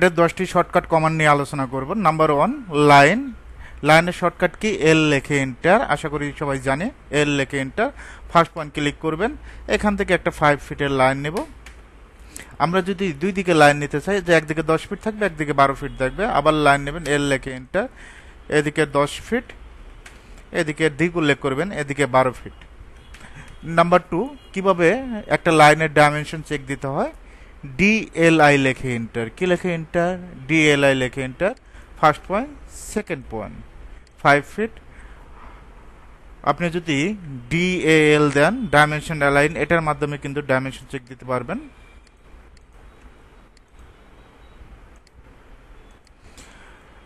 এটা 10টি shortcut command নিয়ে আলোচনা করব। Number 1 line. লাইনের শর্টকাট কি? এল লিখে এন্টার। আশা করি সবাই জানে। এল লিখে এন্টার। ফার্স্ট পয়েন্ট ক্লিক করবেন। এখান থেকে একটা 5 ফিটের লাইন নেব। আমরা যদি দুই দিকে লাইন নিতে চাই, যে একদিকে 10 ফিট থাকবে, একদিকে 12 ফিট থাকবে, আবার লাইন নেবেন, এল লিখে এন্টার। এদিকে 10 ফিট, এদিকে দ্বিগুণ উল্লেখ করবেন, এদিকে 12 ফিট। নাম্বার 2 কিভাবে একটা লাইনের ডাইমেনশন চেক দিতে হয়? ডিএলআই লেখে এন্টার। কি লেখে এন্টার? ডিএলআই লেখে enter. First point, second point, 5 feet. আপনি যদি ডিএল দেন, ডাইমেনশন অ্যালাইন, এটার মাধ্যমে কিন্তু ডাইমেনশন চেক দিতে পারবেন।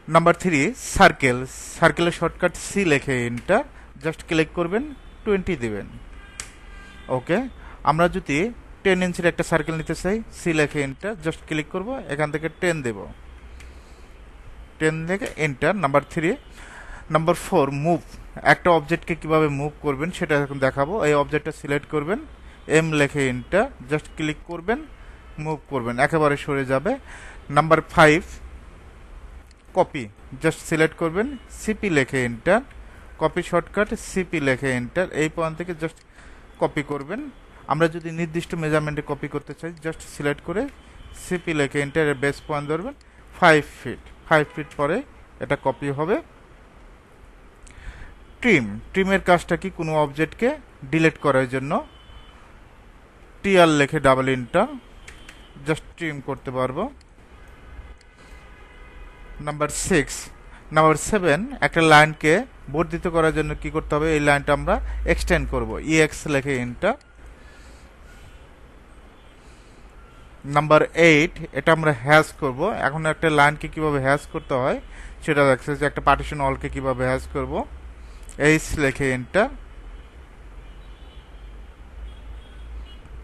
Number 3 circle. সার্কেলের শর্টকাট সি লেখে এন্টার। জাস্ট ক্লিক করবেন, 20 দিবেন। ওকে, আমরা যদি 10 ইঞ্চির একটা সার্কেল নিতে চাই, সি লেখে এন্টার। জাস্ট ক্লিক করব, এখান থেকে 10 দেব। 10 থেকে এন্টার। নাম্বার 3। Number 4 move. একটা অবজেক্টকে কিভাবে মুভ করবেন সেটা এখন দেখাবো। এই অবজেক্টটা সিলেক্ট করবেন, এম লেখে এন্টার। জাস্ট ক্লিক করবেন, মুভ করবেন, একেবারে সরে যাবে। Number 5 copy. জাস্ট সিলেক্ট করবেন, সিপি লেখে এন্টার। কপি শর্টকাট সিপি লেখে এন্টার। এই পয়েন্ট থেকে জাস্ট কপি করবেন। আমরা যদি নির্দিষ্ট মেজারমেন্টে কপি করতে চাই, জাস্ট সিলেক্ট করে সিপি লেখে এন্টার। এর বেস পয়েন্ট ধরবেন 5 ফিট। 5 ফিট পরে এটা কপি হবে। ট্রিম। ট্রিমের কাজটা কি? কোনো অবজেক্টকে ডিলিট করার জন্য টিআর লেখে ডাবল এন্টার। জাস্ট ট্রিম করতে পারবো। নাম্বার 7 একটা লাইনকে বর্ধিত করার জন্য কি করতে হবে? এই লাইনটা আমরা এক্সটেন্ড করব। ইএক্স লেখে এন্টার। নাম্বার 8 এটা আমরা হ্যাশ করব। এখন একটা লাইনকে কিভাবে হ্যাশ করতে হয় সেটা দেখছে, যে একটা পার্টিশন অলকে কিভাবে হ্যাশ করব। এইচ লেখে এন্টার।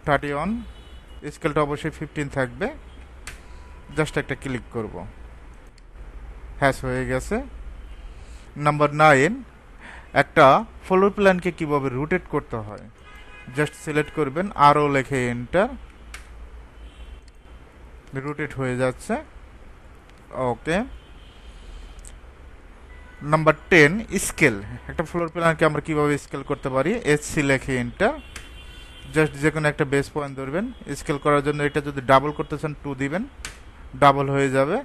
31। স্কেলটা অবশ্যই 15 থাকবে। জাস্ট একটা ক্লিক করব, হ্যাশ হয়ে গেছে। নাম্বার 9 একটা ফ্লোর প্ল্যানকে কিভাবে রোটেট করতে হয়। জাস্ট সিলেক্ট করবেন, আরও লেখে এন্টার। রোটেট হয়ে যাচ্ছে। ওকে। Number 10 scale. একটা ফ্লোর প্ল্যানকে আমরা কিভাবে স্কেল করতে পারি? এসসি লেখে এন্টার। জাস্ট যে কোনো একটা বেস পয়েন্ট ধরবেন। স্কেল করার জন্য এটা যদি ডাবল করতে চান 2 দিবেন, ডাবল হয়ে যাবে।